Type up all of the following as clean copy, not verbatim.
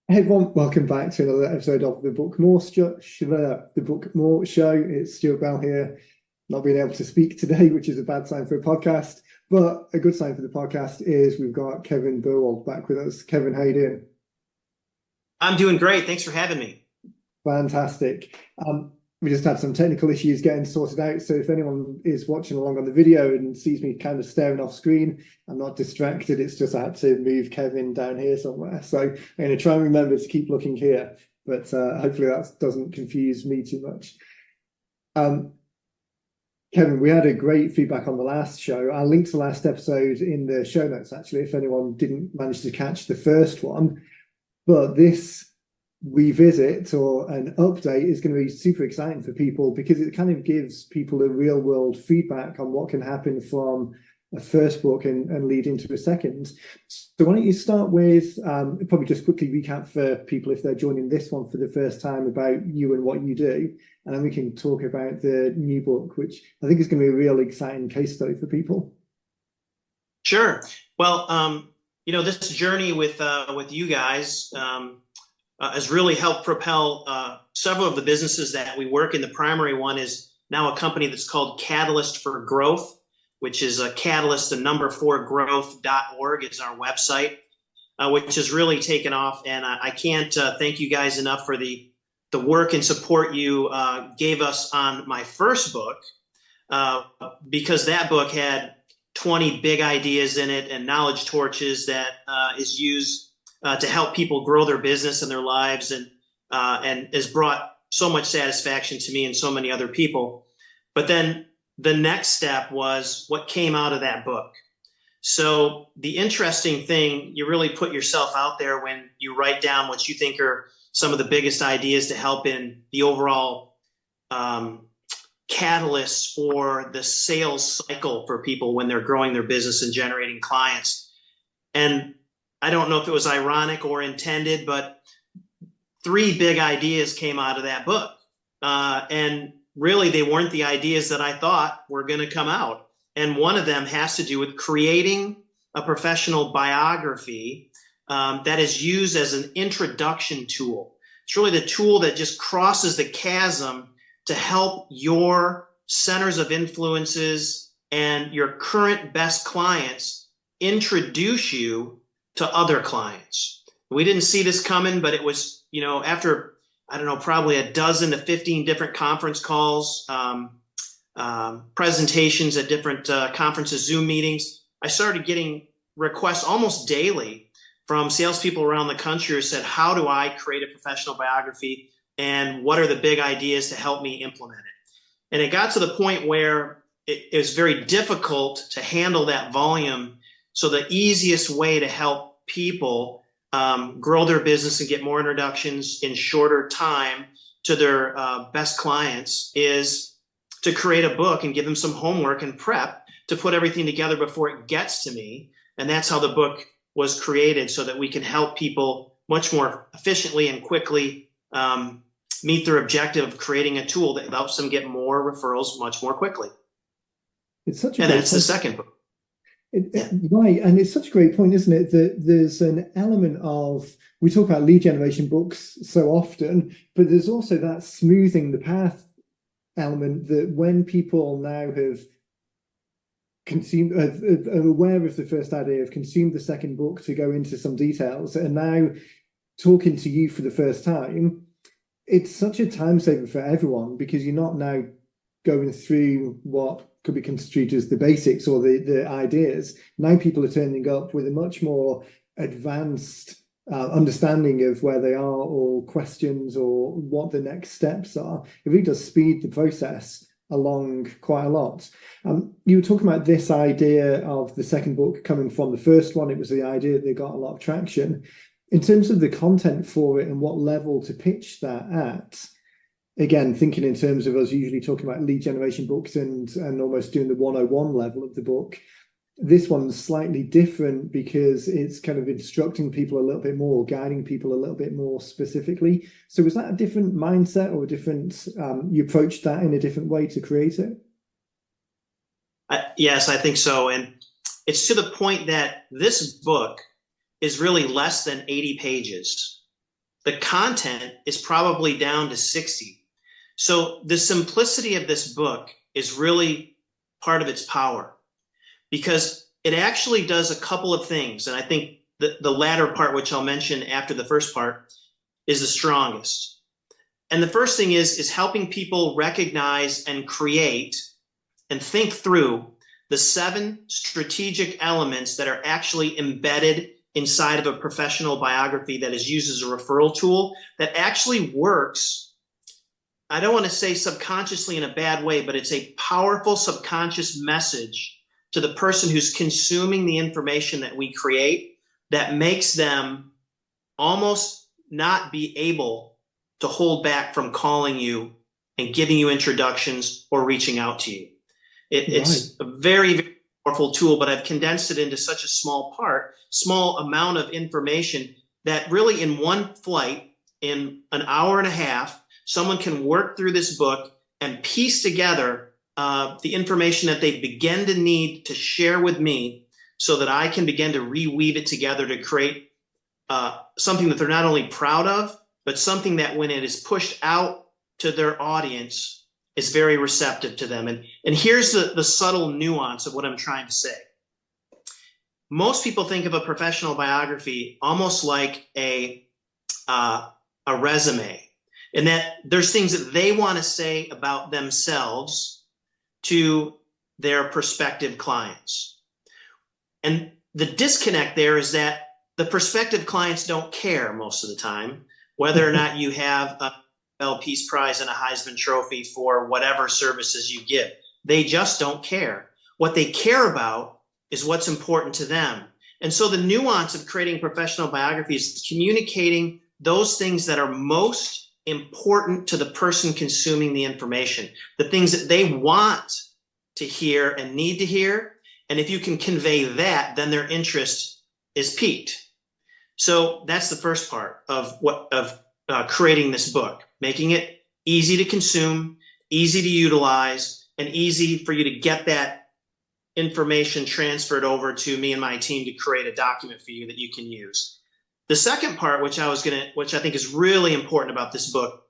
Hey everyone, welcome back to another episode of the Book More Show. It's Stuart Bell here, not being able to speak today, which is a bad sign for a podcast. But a good sign for the podcast is we've got Kevin Berwald back with us. Kevin, how you doing? I'm doing great. Thanks for having me. Fantastic. We just had some technical issues getting sorted out. So if anyone is watching along on the video and sees me kind of staring off screen, I'm not distracted. It's just I had to move Kevin down here somewhere. So I'm going to try and remember to keep looking here, but hopefully that doesn't confuse me too much. Um, Kevin, we had a great feedback on the last show. I'll link to the last episode in the show notes, actually, if anyone didn't manage to catch the first one. But this revisit or an update is going to be super exciting for people because it kind of gives people a real world feedback on what can happen from a first book and lead into a second. So why don't you start with probably just quickly recap for people if they're joining this one for the first time about you and what you do, and then we can talk about the new book, which I think is going to be a real exciting case study for people. Sure. Well, this journey with you guys has really helped propel several of the businesses that we work in. The primary one is now a company that's called Catalyst for Growth, which is a catalyst, the number 4growth.org is our website, which has really taken off. And I can't thank you guys enough for the work and support you gave us on my first book, because that book had 20 big ideas in it and knowledge torches that is used to help people grow their business and their lives, and has brought so much satisfaction to me and so many other people. But then the next step was what came out of that book. So the interesting thing, you really put yourself out there when you write down what you think are some of the biggest ideas to help in the overall catalysts for the sales cycle for people when they're growing their business and generating clients. And I don't know if it was ironic or intended, but three big ideas came out of that book. And really, they weren't the ideas that I thought were going to come out. And one of them has to do with creating a professional biography that is used as an introduction tool. It's really the tool that just crosses the chasm to help your centers of influences and your current best clients introduce you to other clients. We didn't see this coming, but it was, after, I don't know, probably a dozen to 15 different conference calls, presentations at different conferences, Zoom meetings, I started getting requests almost daily from salespeople around the country who said, how do I create a professional biography? And what are the big ideas to help me implement it? And it got to the point where it was very difficult to handle that volume. So the easiest way to help people grow their business and get more introductions in shorter time to their best clients is to create a book and give them some homework and prep to put everything together before it gets to me. And that's how the book was created, so that we can help people much more efficiently and quickly meet their objective of creating a tool that helps them get more referrals much more quickly. It's such a And great that's the point. second book. Right, and it's such a great point, isn't it? That there's an element of, we talk about lead generation books so often, but there's also that smoothing the path element, that when people now have consumed, are aware of the first idea, have consumed the second book to go into some details, and now talking to you for the first time, it's such a time saver for everyone because you're not now going through what could be construed as the basics or the ideas. Now people are turning up with a much more advanced understanding of where they are, or questions, or what the next steps are. It really does speed the process along quite a lot. You were talking about this idea of the second book coming from the first one. It was the idea that they got a lot of traction. In terms of the content for it and what level to pitch that at, again, thinking in terms of us usually talking about lead generation books and almost doing the 101 level of the book, this one's slightly different because it's kind of instructing people a little bit more, guiding people a little bit more specifically. So was that a different mindset, or a different, you approached that in a different way to create it? Yes, I think so. And it's to the point that this book is really less than 80 pages. The content is probably down to 60. So the simplicity of this book is really part of its power, because it actually does a couple of things. And I think the latter part, which I'll mention after the first part, is the strongest. And the first thing is helping people recognize and create and think through the 7 strategic elements that are actually embedded inside of a professional biography that is used as a referral tool that actually works. I don't want to say subconsciously in a bad way, but it's a powerful subconscious message to the person who's consuming the information that we create that makes them almost not be able to hold back from calling you and giving you introductions or reaching out to you. It's a very, very powerful tool, but I've condensed it into such a small amount of information that really in one flight, in an hour and a half, someone can work through this book and piece together the information that they begin to need to share with me so that I can begin to reweave it together to create something that they're not only proud of, but something that when it is pushed out to their audience is very receptive to them. And here's the subtle nuance of what I'm trying to say. Most people think of a professional biography almost like a resume, in that there's things that they want to say about themselves to their prospective clients. And the disconnect there is that the prospective clients don't care most of the time whether or not you have a Nobel Peace Prize and a Heisman Trophy for whatever services you give. They just don't care. What they care about is what's important to them. And so the nuance of creating professional biographies is communicating those things that are most important to the person consuming the information, the things that they want to hear and need to hear. And if you can convey that, then their interest is piqued. So that's the first part of creating this book, making it easy to consume, easy to utilize, and easy for you to get that information transferred over to me and my team to create a document for you that you can use. The second part, which I think is really important about this book,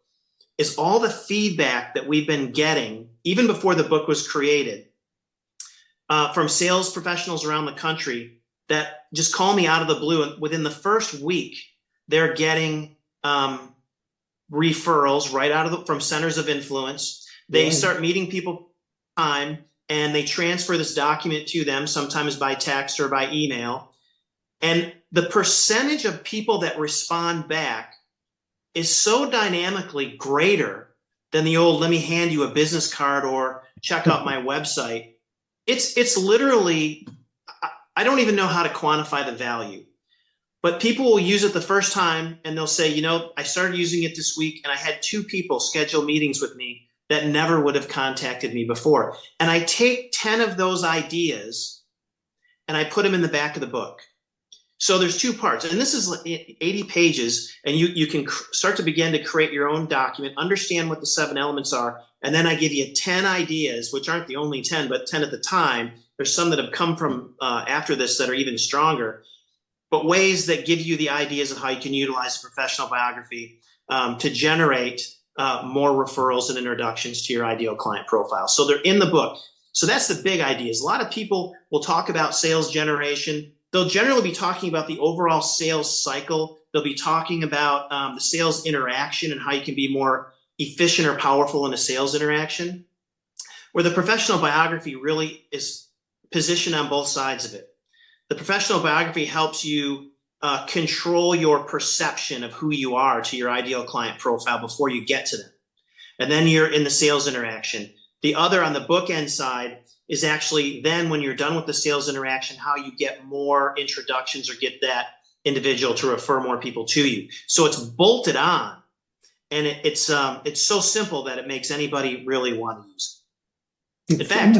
is all the feedback that we've been getting, even before the book was created, from sales professionals around the country that just call me out of the blue. And within the first week, they're getting referrals right from centers of influence. They start meeting people time, and they transfer this document to them, sometimes by text or by email. And the percentage of people that respond back is so dynamically greater than the old, let me hand you a business card or check out my website. It's literally, I don't even know how to quantify the value. But people will use it the first time and they'll say, I started using it this week and I had 2 people schedule meetings with me that never would have contacted me before. And I take 10 of those ideas and I put them in the back of the book. So there's 2 parts, and this is 80 pages, and you can start to begin to create your own document, understand what the 7 elements are, and then I give you 10 ideas, which aren't the only 10, but 10 at the time. There's some that have come from after this that are even stronger, but ways that give you the ideas of how you can utilize a professional biography to generate more referrals and introductions to your ideal client profile. So they're in the book. So that's the big ideas. A lot of people will talk about sales generation. They'll generally be talking about the overall sales cycle. They'll be talking about the sales interaction and how you can be more efficient or powerful in a sales interaction, where the professional biography really is positioned on both sides of it. The professional biography helps you control your perception of who you are to your ideal client profile before you get to them. And then you're in the sales interaction. The other, on the bookend side, is actually then when you're done with the sales interaction, how you get more introductions or get that individual to refer more people to you. So it's bolted on, and it's so simple that it makes anybody really want to use it. In fact,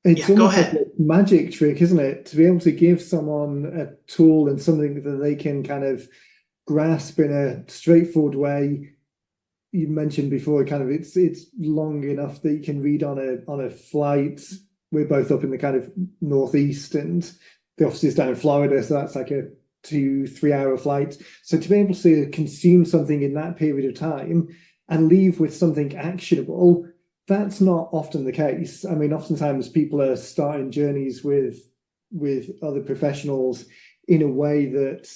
it's almost like a magic trick, isn't it? To be able to give someone a tool and something that they can kind of grasp in a straightforward way. You mentioned before, kind of it's long enough that you can read on a flight. We're both up in the kind of northeast, and the office is down in Florida, so that's like a 2-3 hour flight. So to be able to consume something in that period of time and leave with something actionable, that's not often the case. I mean, oftentimes people are starting journeys with other professionals in a way that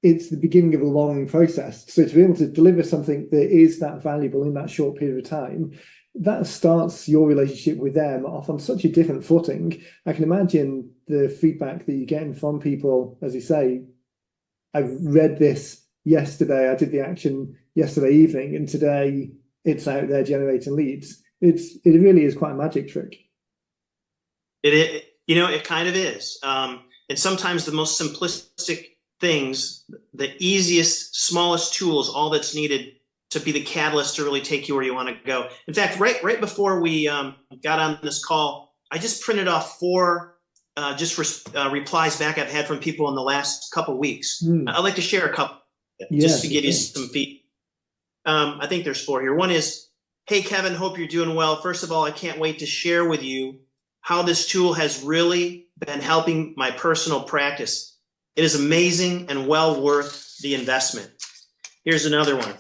it's the beginning of a long process. So to be able to deliver something that is that valuable in that short period of time, that starts your relationship with them off on such a different footing. I can imagine the feedback that you're getting from people, as you say, I've read this yesterday, I did the action yesterday evening, and today it's out there generating leads. It really is quite a magic trick. It kind of is. And sometimes the most simplistic things, the easiest, smallest tools, all that's needed to be the catalyst to really take you where you want to go. In fact, right before we got on this call, I just printed off 4 replies back I've had from people in the last couple weeks. I'd like to share a couple just to give you some feedback. I think there's 4 here. One is, hey, Kevin, hope you're doing well. First of all, I can't wait to share with you how this tool has really been helping my personal practice. It is amazing and well worth the investment. Here's another one.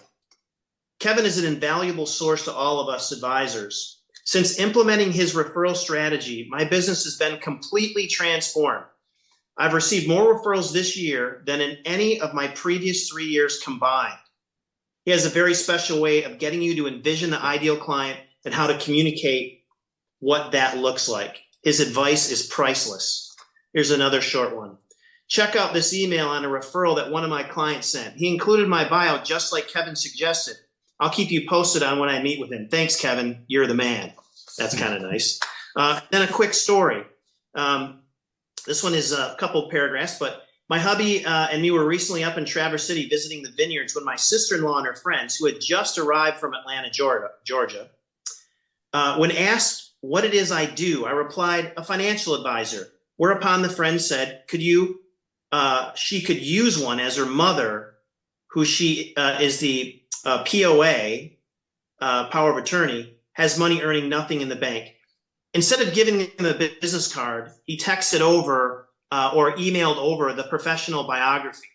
Kevin is an invaluable source to all of us advisors. Since implementing his referral strategy, my business has been completely transformed. I've received more referrals this year than in any of my previous 3 years combined. He has a very special way of getting you to envision the ideal client and how to communicate what that looks like. His advice is priceless. Here's another short one. Check out this email on a referral that one of my clients sent. He included my bio just like Kevin suggested. I'll keep you posted on when I meet with him. Thanks, Kevin. You're the man. That's kind of nice. Then a quick story. This one is a couple paragraphs, but my hubby and me were recently up in Traverse City visiting the vineyards when my sister-in-law and her friends, who had just arrived from Atlanta, Georgia, when asked what it is I do, I replied, a financial advisor. Whereupon the friend said, she could use one as her mother, who she is the POA, power of attorney, has money earning nothing in the bank. Instead of giving him a business card, he texted over or emailed over the professional biography.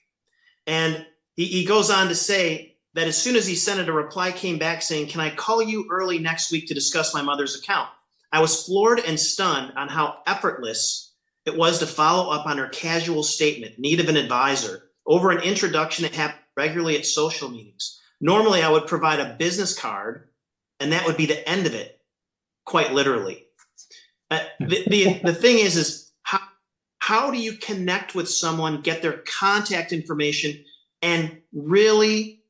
And he goes on to say that as soon as he sent it, a reply came back saying, can I call you early next week to discuss my mother's account? I was floored and stunned on how effortless it was to follow up on her casual statement, need of an advisor, over an introduction that happened regularly at social meetings. Normally, I would provide a business card, and that would be the end of it, quite literally. The thing is how do you connect with someone, get their contact information, and really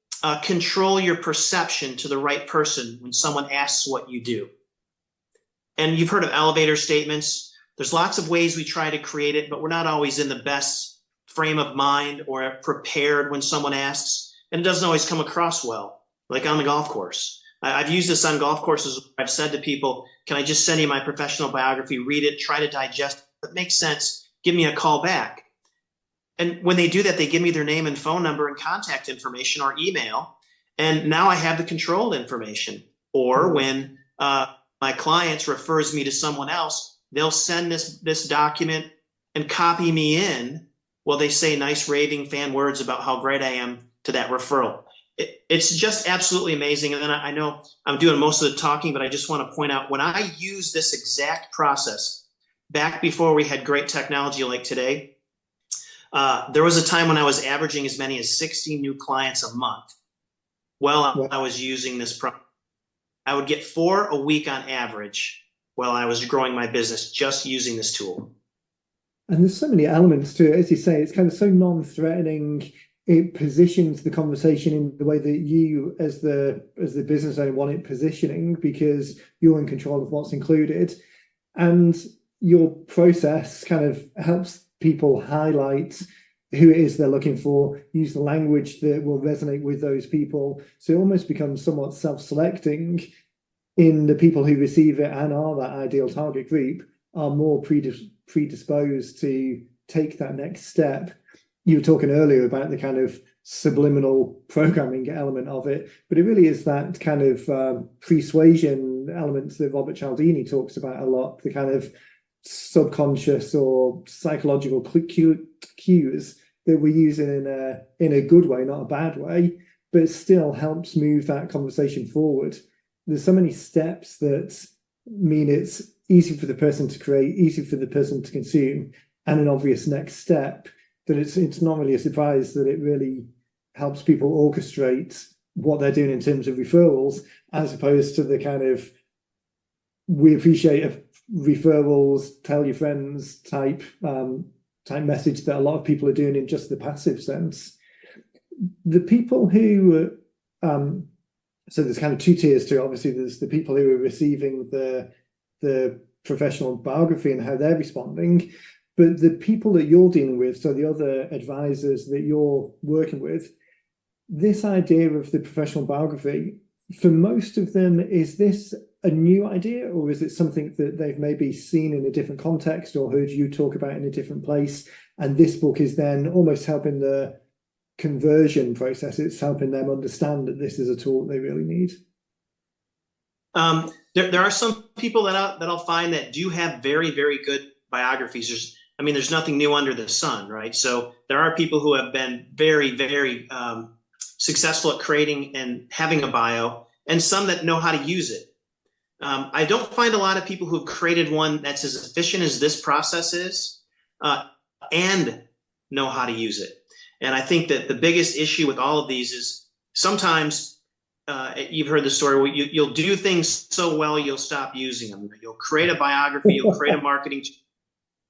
control your perception to the right person when someone asks what you do? And you've heard of elevator statements. There's lots of ways we try to create it, but we're not always in the best frame of mind or prepared when someone asks. And it doesn't always come across well, like on the golf course. I've used this on golf courses. I've said to people, can I just send you my professional biography, read it, try to digest it? If it makes sense, give me a call back. And when they do that, they give me their name and phone number and contact information or email. And now I have the controlled information. Or when my clients refers me to someone else, they'll send this document and copy me in while they say nice raving fan words about how great I am to that referral. It's just absolutely amazing. And then I know I'm doing most of the talking, but I just want to point out when I use this exact process back before we had great technology like today, there was a time when I was averaging as many as 60 new clients a month while I was using this product. I would get 4 a week on average while I was growing my business just using this tool. And there's so many elements to it. As you say, it's kind of so non-threatening. It positions the conversation in the way that you, as the business owner, want it positioning, because you're in control of what's included. And your process kind of helps people highlight who it is they're looking for, use the language that will resonate with those people. So it almost becomes somewhat self-selecting in the people who receive it and are that ideal target group are more predisposed to take that next step. You were talking earlier about the kind of subliminal programming element of it, but it really is that kind of persuasion element that Robert Cialdini talks about a lot, the kind of subconscious or psychological cues that we're using in a good way, not a bad way, but it still helps move that conversation forward. There's so many steps that mean it's easy for the person to create, easy for the person to consume, and an obvious next step that it's not really a surprise that it really helps people orchestrate what they're doing in terms of referrals, as opposed to the kind of we appreciate referrals, tell your friends type message that a lot of people are doing in just the passive sense. The people who so there's kind of two tiers to it. Obviously, there's the people who are receiving the professional biography and how they're responding, but the people that you're dealing with, so the other advisors that you're working with, this idea of the professional biography, for most of them, is this a new idea, or is it something that they've maybe seen in a different context or heard you talk about in a different place, and this book is then almost helping the conversion process? It's helping them understand that this is a tool they really need. There are some people that I'll find that do have very, very good biographies. There's nothing new under the sun, right? So there are people who have been very, very successful at creating and having a bio, and some that know how to use it. I don't find a lot of people who've created one that's as efficient as this process is, and know how to use it. And I think that the biggest issue with all of these is sometimes you've heard the story where you'll do things so well you'll stop using them. You'll create a biography, you'll create a marketing,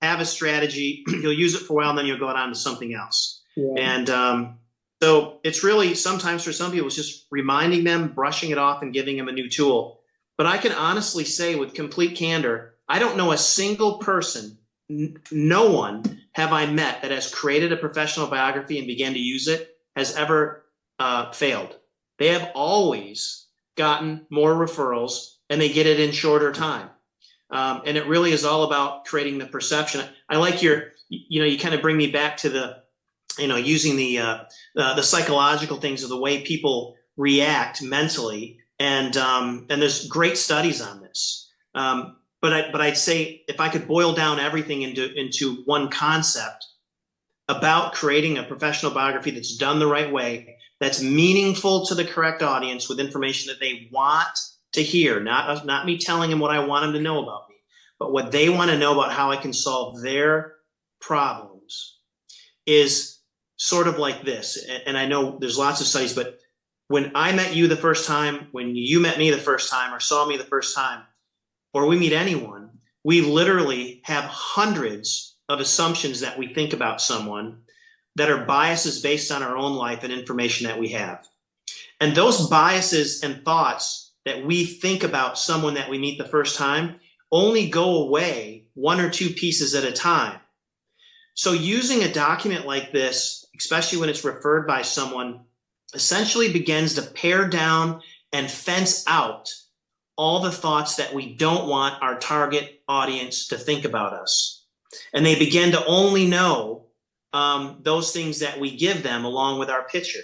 have a strategy, you'll use it for a while, and then you'll go on to something else. Yeah. And so it's really sometimes for some people it's just reminding them, brushing it off, and giving them a new tool. But I can honestly say with complete candor, I don't know a single person, no one have I met that has created a professional biography and began to use it has ever failed. They have always gotten more referrals, and they get it in shorter time. And it really is all about creating the perception. I like you kind of bring me back to the, using the psychological things of the way people react mentally. And there's great studies on this. But I'd say if I could boil down everything into one concept about creating a professional biography that's done the right way, that's meaningful to the correct audience with information that they want to hear, not me telling them what I want them to know about me, but what they want to know about how I can solve their problems, is sort of like this. And I know there's lots of studies, but when I met you the first time, when you met me the first time, or saw me the first time, or we meet anyone, we literally have hundreds of assumptions that we think about someone that are biases based on our own life and information that we have. And those biases and thoughts that we think about someone that we meet the first time only go away one or two pieces at a time. So using a document like this, especially when it's referred by someone, essentially begins to pare down and fence out all the thoughts that we don't want our target audience to think about us. And they begin to only know those things that we give them along with our picture.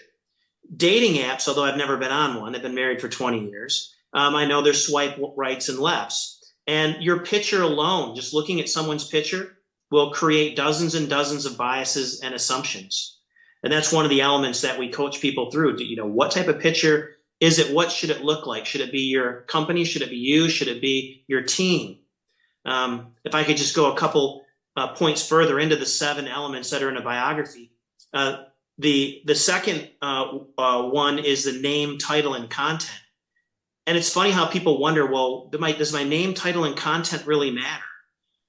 Dating apps, although I've never been on one, I've been married for 20 years, I know there's swipe rights and lefts. And your picture alone, just looking at someone's picture, will create dozens and dozens of biases and assumptions. And that's one of the elements that we coach people through. What type of picture is it? What should it look like? Should it be your company? Should it be you? Should it be your team? If I could just go a couple points further into the 7 elements that are in a biography. The second one is the name, title, and content. And it's funny how people wonder, well, does my name, title, and content really matter?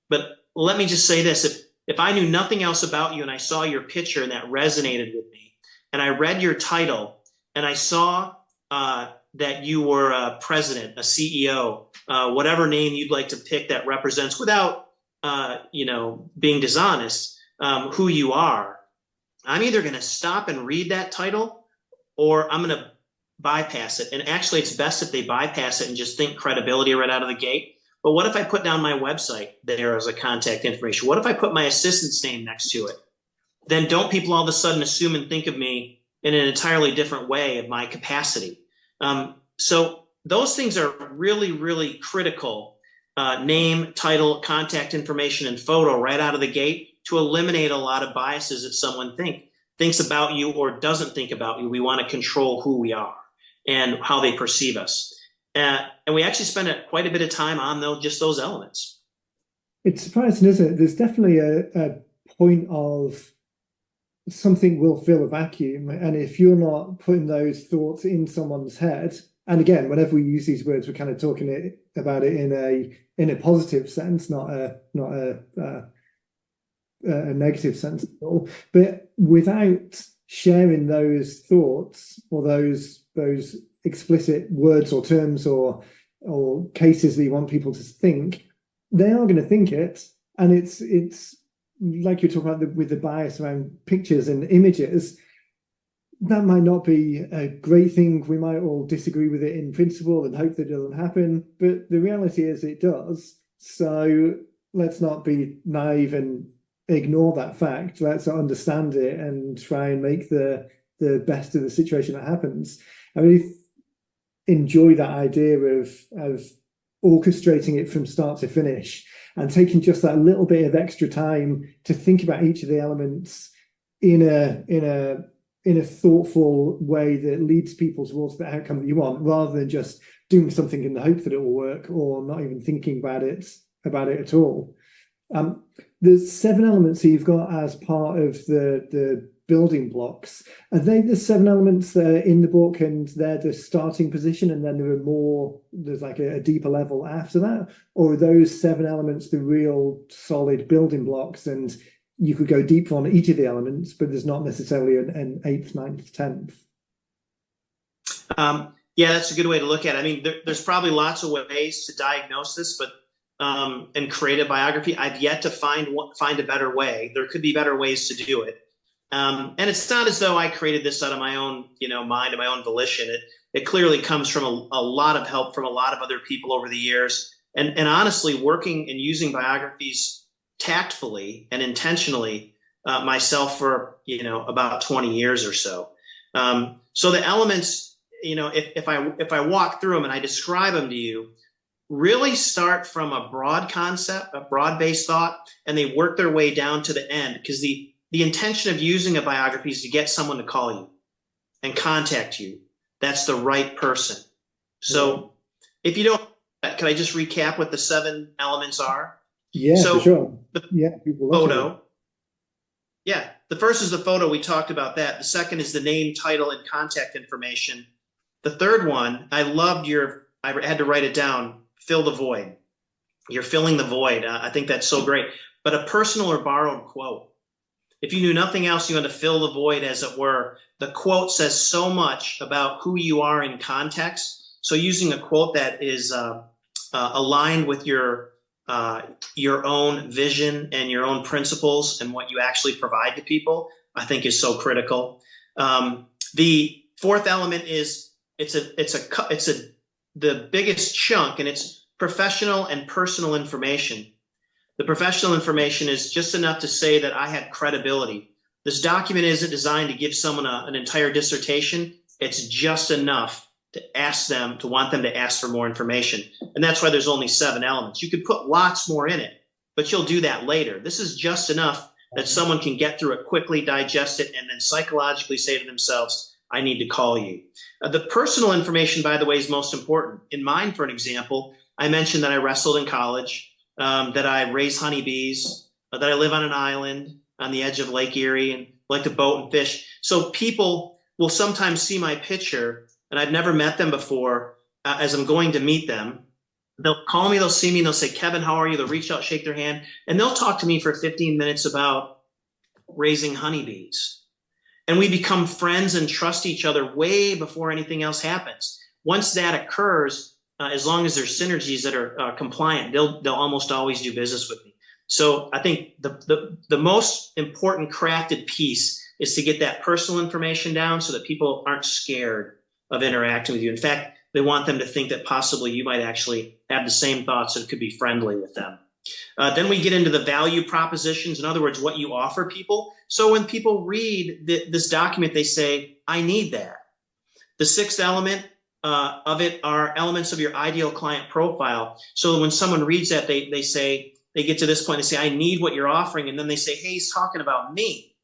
But let me just say this. If I knew nothing else about you and I saw your picture and that resonated with me, and I read your title and I saw that you were a president, a CEO, whatever name you'd like to pick that represents, without being dishonest, who you are, I'm either going to stop and read that title, or I'm going to bypass it. And actually, it's best if they bypass it and just think credibility right out of the gate. But what if I put down my website there as a contact information? What if I put my assistant's name next to it? Then don't people all of a sudden assume and think of me in an entirely different way of my capacity? So those things are really, really critical. Name, title, contact information, and photo right out of the gate to eliminate a lot of biases that someone thinks about you or doesn't think about you. We want to control who we are and how they perceive us. And we actually spend quite a bit of time on just those elements. It's surprising, isn't it? There's definitely a point of something will fill a vacuum. And if you're not putting those thoughts in someone's head, and again, whenever we use these words, we're kind of talking about it in a positive sense, not a negative sense at all. But without sharing those thoughts or those explicit words or terms or cases that you want people to think, they are going to think it. And it's like you're talking about with the bias around pictures and images. That might not be a great thing. We might all disagree with it in principle and hope that it doesn't happen. But the reality is it does. So let's not be naive and ignore that fact. Let's understand it and try and make the best of the situation that happens. I really enjoy that idea of orchestrating it from start to finish and taking just that little bit of extra time to think about each of the elements in a thoughtful way that leads people towards the outcome that you want, rather than just doing something in the hope that it will work or not even thinking about it at all. There's 7 elements that you've got as part of the building blocks. Are they the 7 elements that are in the book and they're the starting position, and then there's like a deeper level after that? Or are those 7 elements the real solid building blocks, and you could go deeper on each of the elements, but there's not necessarily an 8th, 9th, 10th? Yeah, that's a good way to look at it. I mean, there's probably lots of ways to diagnose this, but and create a biography. I've yet to find a better way. There could be better ways to do it. And it's not as though I created this out of my own, mind and my own volition. It clearly comes from a lot of help from a lot of other people over the years. And honestly, working and using biographies tactfully and intentionally myself for, about 20 years or so. So the elements, if I walk through them and I describe them to you, really start from a broad concept, a broad-based thought, and they work their way down to the end, because the intention of using a biography is to get someone to call you and contact you. That's the right person. So if you don't, can I just recap what the 7 elements are? Yeah, so for sure. Photo. Yeah, the first is the photo. We talked about that. The second is the name, title, and contact information. The third one, I had to write it down, fill the void. You're filling the void. I think that's so great. But a personal or borrowed quote. If you knew nothing else, you had to fill the void, as it were. The quote says so much about who you are in context. So using a quote that is aligned with your own vision and your own principles and what you actually provide to people, I think is so critical. The 4th element is the biggest chunk, and it's professional and personal information. The professional information is just enough to say that I had credibility. This document isn't designed to give someone an entire dissertation. It's just enough to want them to ask for more information. And that's why there's only 7 elements. You could put lots more in it, but you'll do that later. This is just enough that someone can get through it quickly, digest it, and then psychologically say to themselves, I need to call you. The personal information, by the way, is most important. In mine, for an example, I mentioned that I wrestled in college, that I raise honeybees, that I live on an island on the edge of Lake Erie and like to boat and fish. So people will sometimes see my picture, and I've never met them before. As I'm going to meet them, they'll call me, they'll see me, and they'll say, Kevin, how are you? They'll reach out, shake their hand, and they'll talk to me for 15 minutes about raising honeybees. And we become friends and trust each other way before anything else happens. Once that occurs, as long as there's synergies that are compliant, they'll almost always do business with me. So I think the most important crafted piece is to get that personal information down so that people aren't scared of interacting with you. In fact, they want them to think that possibly you might actually have the same thoughts and could be friendly with them. Then we get into the value propositions. In other words, what you offer people. So when people read this document, they say, I need that. The 6th element of it are elements of your ideal client profile. So when someone reads that, they get to this point, they say, I need what you're offering. And then they say, hey, he's talking about me.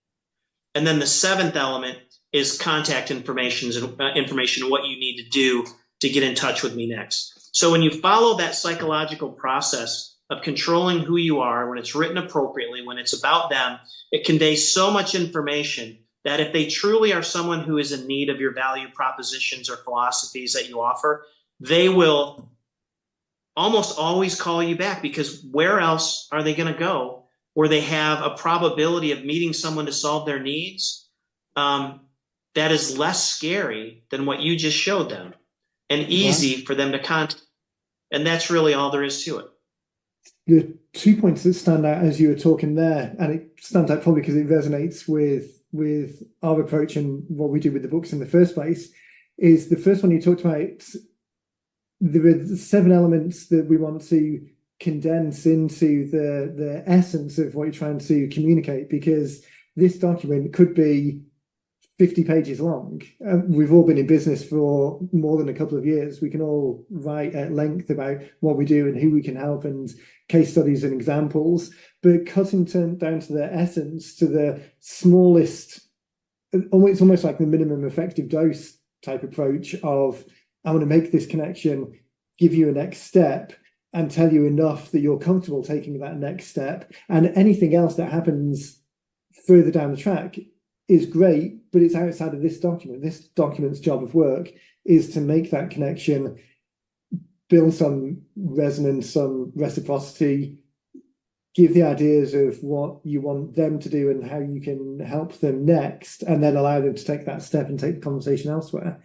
And then the seventh element is contact information and what you need to do to get in touch with me next. So when you follow that psychological process of controlling who you are, when it's written appropriately, when it's about them, it conveys so much information that if they truly are someone who is in need of your value propositions or philosophies that you offer, they will almost always call you back, because where else are they going to go where they have a probability of meeting someone to solve their needs that is less scary than what you just showed them and easy for them to contact. And that's really all there is to it. The 2 points that stand out as you were talking there, and it stands out probably because it resonates with our approach and what we do with the books in the first place, is the first one you talked about. There are 7 elements that we want to condense into the essence of what you're trying to communicate, because this document could be 50 pages long. We've all been in business for more than a couple of years. We can all write at length about what we do and who we can help and case studies and examples, but cutting down to the essence, to the smallest, it's almost like the minimum effective dose type approach of, I want to make this connection, give you a next step, and tell you enough that you're comfortable taking that next step. And anything else that happens further down the track is great, but it's outside of this document. This document's job of work is to make that connection, build some resonance, some reciprocity, give the ideas of what you want them to do and how you can help them next, and then allow them to take that step and take the conversation elsewhere.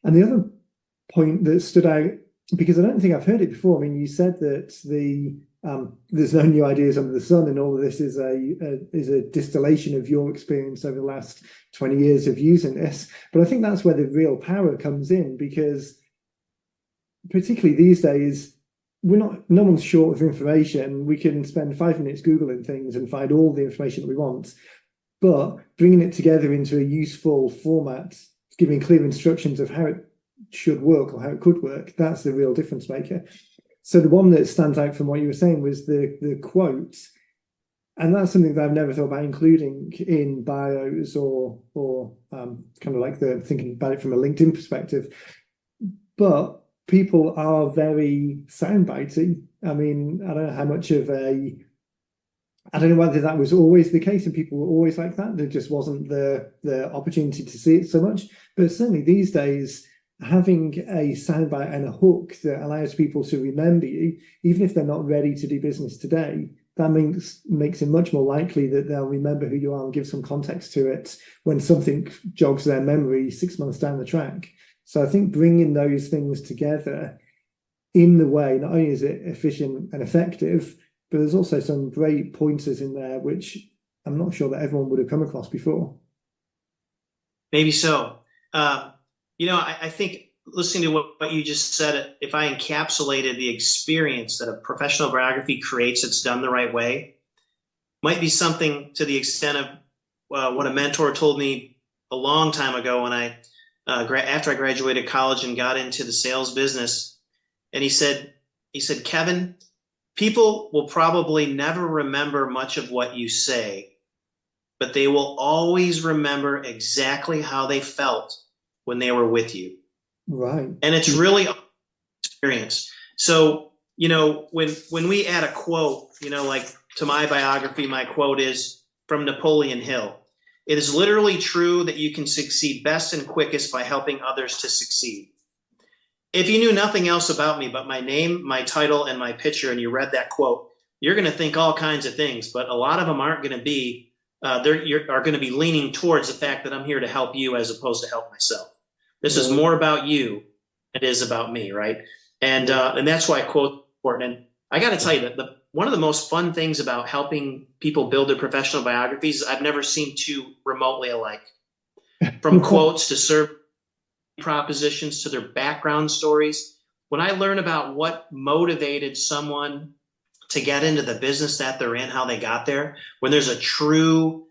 And the other point that stood out, because I don't think I've heard it before, I mean, you said that there's no new ideas under the sun, and all of this is a distillation of your experience over the last 20 years of using this. But I think that's where the real power comes in, because particularly these days, no one's short of information. We can spend 5 minutes Googling things and find all the information that we want, but bringing it together into a useful format, giving clear instructions of how it should work or how it could work, that's the real difference maker. So the one that stands out from what you were saying was the quote, and that's something that I've never thought about including in bios or kind of like thinking about it from a LinkedIn perspective. But people are very soundbitey. I mean, I don't know how much of I don't know whether that was always the case and people were always like that. There just wasn't the opportunity to see it so much. But certainly these days, having a soundbite and a hook that allows people to remember you, even if they're not ready to do business today, that makes it much more likely that they'll remember who you are and give some context to it when something jogs their memory 6 months down the track. So I think bringing those things together in the way, not only is it efficient and effective, but there's also some great pointers in there, which I'm not sure that everyone would have come across before. Maybe so. I think listening to what you just said, if I encapsulated the experience that a professional biography creates that's done the right way, might be something to the extent of what a mentor told me a long time ago when after I graduated college and got into the sales business. And he said, Kevin, people will probably never remember much of what you say, but they will always remember exactly how they felt when they were with you. Right. And it's really experience. So, when we add a quote, like to my biography, my quote is from Napoleon Hill. It is literally true that you can succeed best and quickest by helping others to succeed. If you knew nothing else about me but my name, my title, and my picture, and you read that quote, you're going to think all kinds of things, but a lot of them aren't going to be, are going to be leaning towards the fact that I'm here to help you as opposed to help myself. This is more about you than it is about me, right? And that's why quotes are important. And I got to tell you that one of the most fun things about helping people build their professional biographies, I've never seen two remotely alike. From quotes to serve propositions to their background stories. When I learn about what motivated someone to get into the business that they're in, how they got there, when there's a true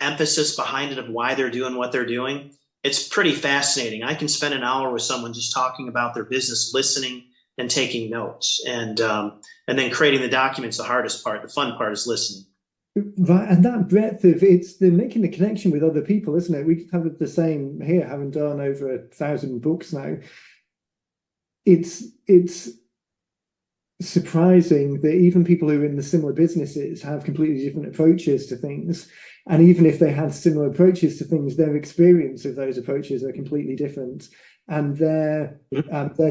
emphasis behind it of why they're doing what they're doing, it's pretty fascinating. I can spend an hour with someone just talking about their business, listening and taking notes, and then creating the documents. The hardest part, the fun part, is listening. Right, and that breadth of it's the making the connection with other people, isn't it? We have the same here, having done over 1,000 books now. It's surprising that even people who are in the similar businesses have completely different approaches to things. And even if they had similar approaches to things, their experience of those approaches are completely different. And their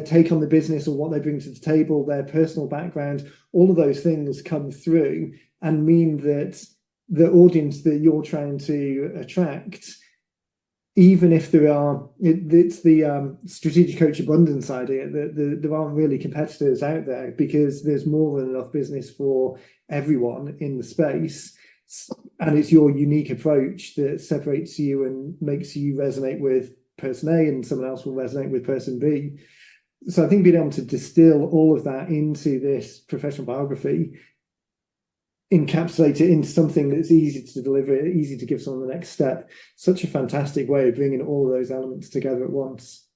take on the business or what they bring to the table, their personal background, all of those things come through and mean that the audience that you're trying to attract, even if it's the strategic coach abundance idea that there aren't really competitors out there because there's more than enough business for everyone in the space. And it's your unique approach that separates you and makes you resonate with person A, and someone else will resonate with person B. So I think being able to distill all of that into this professional biography, encapsulate it into something that's easy to deliver, easy to give someone the next step. Such a fantastic way of bringing all of those elements together at once.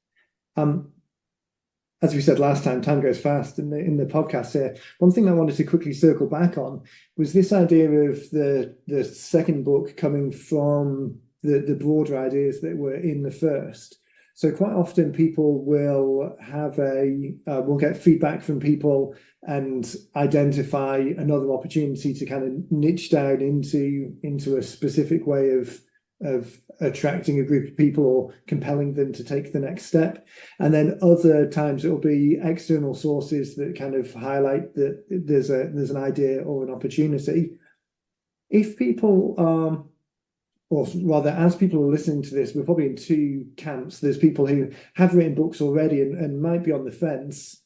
As we said last time goes fast in the podcast here. One thing I wanted to quickly circle back on was this idea of the second book coming from the broader ideas that were in the first. So quite often people will have we'll get feedback from people and identify another opportunity to kind of niche down into a specific way of attracting a group of people or compelling them to take the next step. And then other times it will be external sources that kind of highlight that there's an idea or an opportunity. If people are, or rather, as people are listening to this, we're probably in two camps. There's people who have written books already and might be on the fence.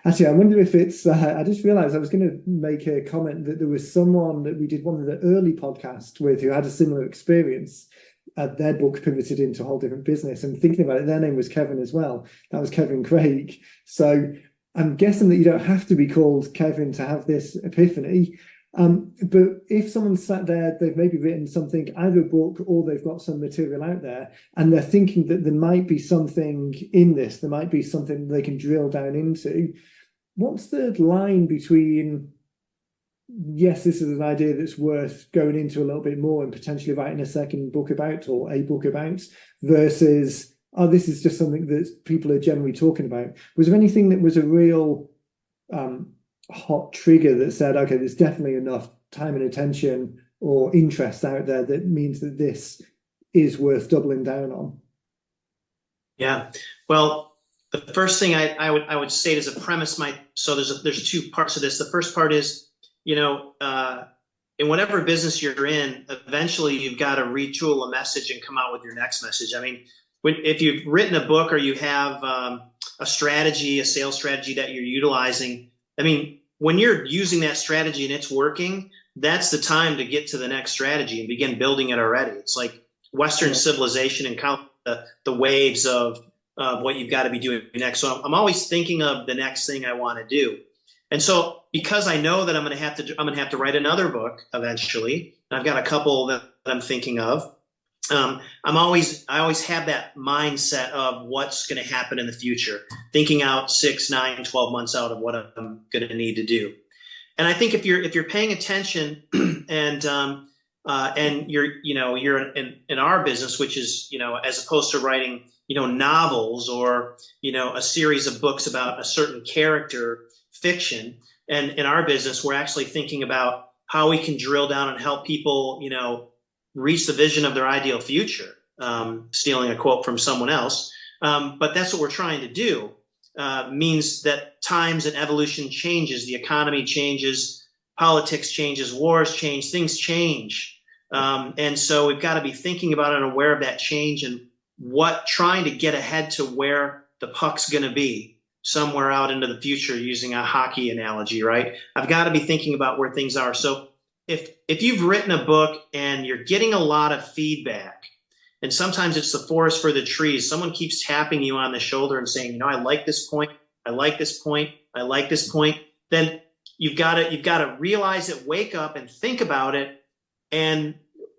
Actually, I wonder if it's, I just realized I was going to make a comment that there was someone that we did one of the early podcasts with who had a similar experience. Their book pivoted into a whole different business. And thinking about it, their name was Kevin as well. That was Kevin Craig. So I'm guessing that you don't have to be called Kevin to have this epiphany. But if someone sat there, they've maybe written something, either a book or they've got some material out there, and they're thinking that there might be something in this, there might be something they can drill down into. What's the line between, yes, this is an idea that's worth going into a little bit more and potentially writing a second book about or a book about, versus, oh, this is just something that people are generally talking about? Was there anything that was a real hot trigger that said, okay, there's definitely enough time and attention or interest out there that means that this is worth doubling down on? Yeah, well, the first thing I would state as a premise, so there's two parts of this. The first part is, in whatever business you're in, eventually you've got to retool a message and come out with your next message. I mean, if you've written a book or you have a strategy, a sales strategy that you're utilizing, I mean, when you're using that strategy and it's working, that's the time to get to the next strategy and begin building it already. It's like Western civilization and count the waves of what you've got to be doing next. So I'm always thinking of the next thing I want to do. And so because I know that I'm going to have to write another book eventually, and I've got a couple that I'm thinking of, I always have that mindset of what's going to happen in the future, thinking out 6, 9, 12 months out of what I'm going to need to do. And I think if you're paying attention and you're in our business, which is, as opposed to writing, novels or, a series of books about a certain character, fiction. And in our business, we're actually thinking about how we can drill down and help people, reach the vision of their ideal future, stealing a quote from someone else. But that's what we're trying to do. Means that times and evolution changes, the economy changes, politics changes, wars change, things change. And so we've got to be thinking about and aware of that change and trying to get ahead to where the puck's going to be somewhere out into the future, using a hockey analogy, right? I've got to be thinking about where things are. So if you've written a book and you're getting a lot of feedback, and sometimes it's the forest for the trees, someone keeps tapping you on the shoulder and saying, I like this point, I like this point, I like this point, then you've got to realize it, wake up and think about it. And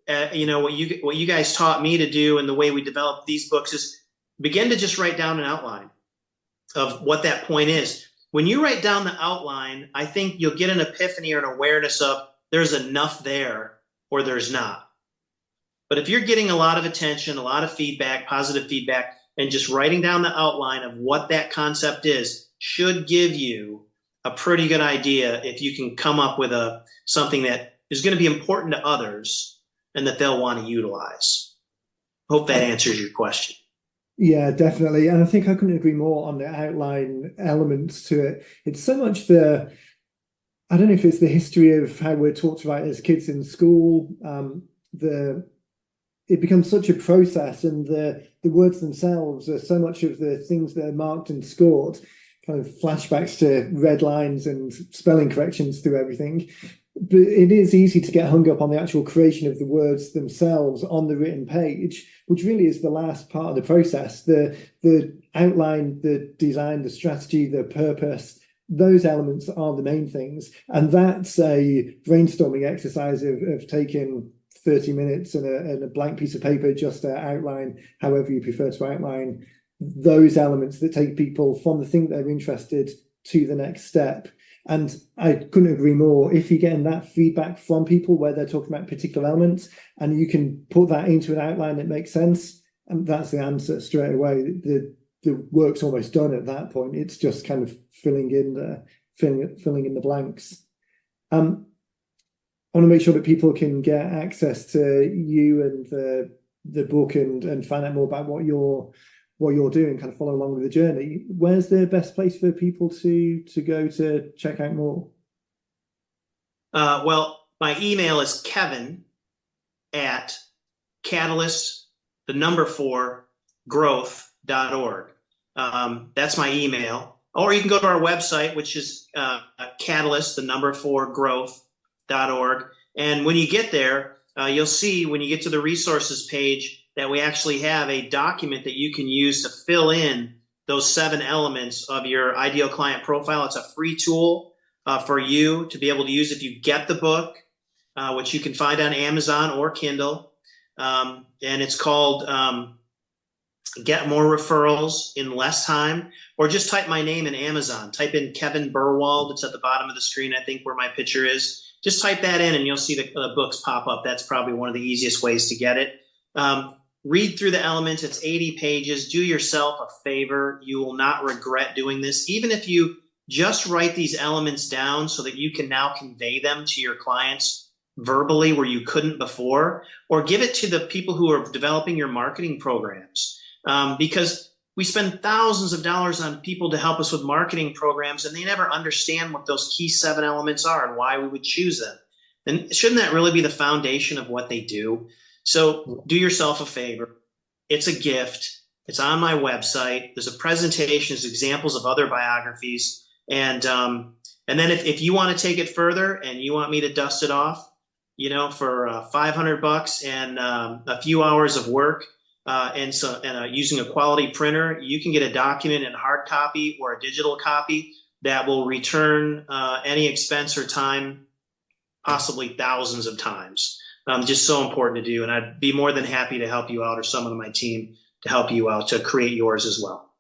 what you guys taught me to do and the way we develop these books is begin to just write down an outline of what that point is. When you write down the outline, I think you'll get an epiphany or an awareness of there's enough there or there's not. But if you're getting a lot of attention, a lot of feedback, positive feedback, and just writing down the outline of what that concept is should give you a pretty good idea if you can come up with something that is going to be important to others and that they'll want to utilize. Hope that answers your question. Yeah, definitely. And I think I couldn't agree more on the outline elements to it. It's so much I don't know if it's the history of how we're taught to write as kids in school. It becomes such a process, and the words themselves are so much of the things that are marked and scored, kind of flashbacks to red lines and spelling corrections through everything. But it is easy to get hung up on the actual creation of the words themselves on the written page, which really is the last part of the process. The outline, the design, the strategy, the purpose, those elements are the main things. And that's a brainstorming exercise of taking 30 minutes and a blank piece of paper just to outline however you prefer to outline those elements that take people from the thing they're interested to the next step. And I couldn't agree more. If you're getting that feedback from people where they're talking about particular elements and you can put that into an outline that makes sense, and that's the answer straight away. The work's almost done at that point. It's just kind of filling in the blanks. I want to make sure that people can get access to you and the book and find out more about what you're doing, kind of follow along with the journey. Where's the best place for people to go to check out more? Well, my email is kevin@catalyst4growth.org. That's my email. Or you can go to our website, which is catalyst4growth.org. And when you get there, you'll see when you get to the resources page that we actually have a document that you can use to fill in those 7 elements of your ideal client profile. It's a free tool for you to be able to use if you get the book, which you can find on Amazon or Kindle. And it's called Get More Referrals in Less Time, or just type my name in Amazon. Type in Kevin Berwald. It's at the bottom of the screen, I think, where my picture is. Just type that in and you'll see the books pop up. That's probably one of the easiest ways to get it. Read through the elements. It's 80 pages. Do yourself a favor. You will not regret doing this. Even if you just write these elements down so that you can now convey them to your clients verbally where you couldn't before, or give it to the people who are developing your marketing programs. Because we spend thousands of dollars on people to help us with marketing programs, and they never understand what those key 7 elements are and why we would choose them. And shouldn't that really be the foundation of what they do? So do yourself a favor. It's a gift. It's on my website. There's a presentation, there's examples of other biographies. And then if you want to take it further and you want me to dust it off, for $500 and a few hours of work, and using a quality printer, you can get a document in hard copy or a digital copy that will return any expense or time, possibly thousands of times. Just so important to do. And I'd be more than happy to help you out, or someone on my team to help you out to create yours as well.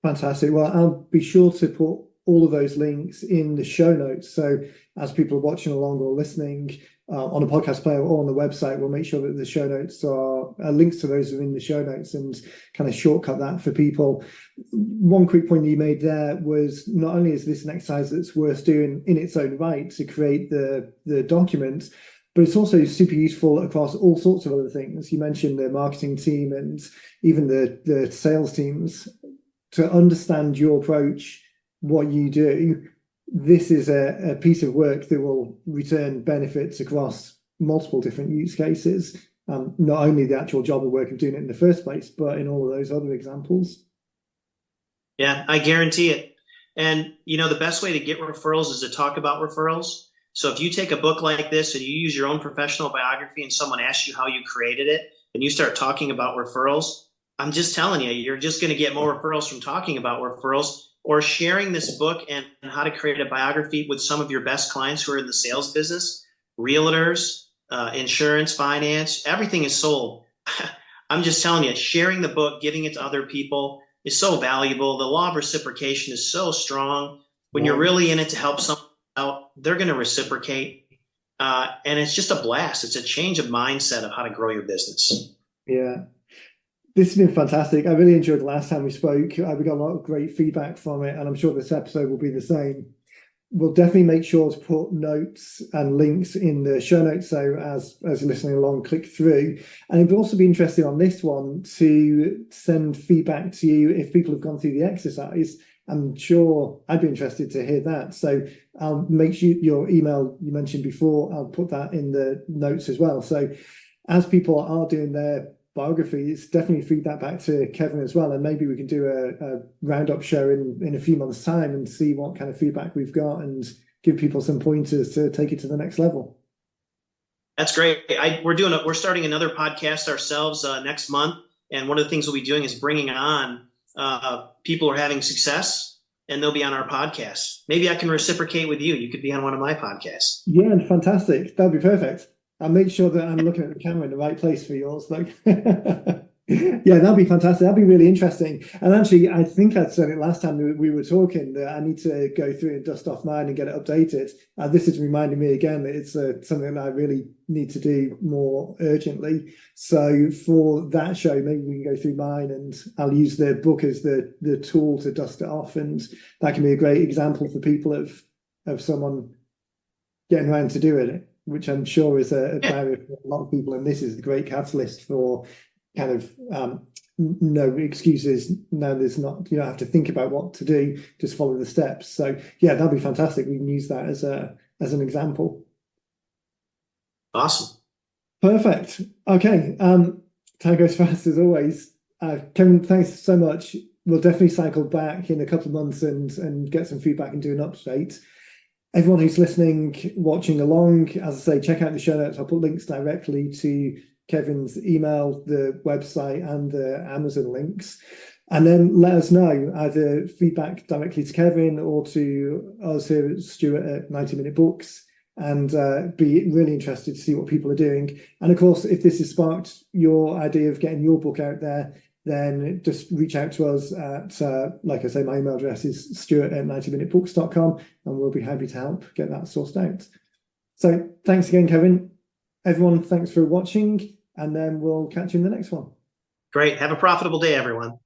Fantastic. Well, I'll be sure to put all of those links in the show notes. So as people are watching along or listening on a podcast player or on the website, we'll make sure that the show notes are links to those are in the show notes and kind of shortcut that for people. One quick point you made there was not only is this an exercise that's worth doing in its own right to create the document, but it's also super useful across all sorts of other things. You mentioned the marketing team and even the sales teams. To understand your approach, what you do, this is a piece of work that will return benefits across multiple different use cases. Not only the actual job of work of doing it in the first place, but in all of those other examples. Yeah, I guarantee it. And, the best way to get referrals is to talk about referrals. So if you take a book like this and you use your own professional biography and someone asks you how you created it and you start talking about referrals, I'm just telling you, you're just going to get more referrals from talking about referrals, or sharing this book and how to create a biography with some of your best clients who are in the sales business, realtors, insurance, finance, everything is sold. I'm just telling you, sharing the book, giving it to other people is so valuable. The law of reciprocation is so strong. When you're really in it to help someone out, they're going to reciprocate. And it's just a blast. It's a change of mindset of how to grow your business. Yeah. This has been fantastic. I really enjoyed the last time we spoke. We got a lot of great feedback from it, and I'm sure this episode will be the same. We'll definitely make sure to put notes and links in the show notes, so as you're listening along, click through. And it'd also be interesting on this one to send feedback to you if people have gone through the exercise. I'm sure I'd be interested to hear that. So I'll make sure your email you mentioned before, I'll put that in the notes as well. So as people are doing their biographies, definitely feed that back to Kevin as well, and maybe we can do a roundup show in a few months' time and see what kind of feedback we've got and give people some pointers to take it to the next level. That's great. We're starting another podcast ourselves next month, and one of the things we'll be doing is bringing on people who are having success, and they'll be on our podcast. Maybe I can reciprocate with you. You could be on one of my podcasts. Yeah, fantastic. That'd be perfect. I'll make sure that I'm looking at the camera in the right place for yours. Like, yeah, that'd be fantastic. That'd be really interesting. And actually, I think I said it last time we were talking that I need to go through and dust off mine and get it updated. This is reminding me again that it's something that I really need to do more urgently. So for that show, maybe we can go through mine, and I'll use the book as the tool to dust it off, and that can be a great example for people of someone getting around to doing it, which I'm sure is a barrier for a lot of people. And this is the great catalyst for kind of no excuses. Now there's not, you don't have to think about what to do, just follow the steps. So yeah, that'd be fantastic. We can use that as an example. Awesome. Perfect. Okay. Time goes fast as always. Kevin, thanks so much. We'll definitely cycle back in a couple of months and get some feedback and do an update. Everyone who's listening, watching along, as I say, check out the show notes. I'll put links directly to Kevin's email, the website, and the Amazon links. And then let us know, either feedback directly to Kevin or to us here at Stuart at 90 Minute Books, and be really interested to see what people are doing. And of course, if this has sparked your idea of getting your book out there, then just reach out to us at, like I say, my email address is stuart@90minutebooks.com, and we'll be happy to help get that sourced out. So thanks again, Kevin. Everyone, thanks for watching, and then we'll catch you in the next one. Great. Have a profitable day, everyone.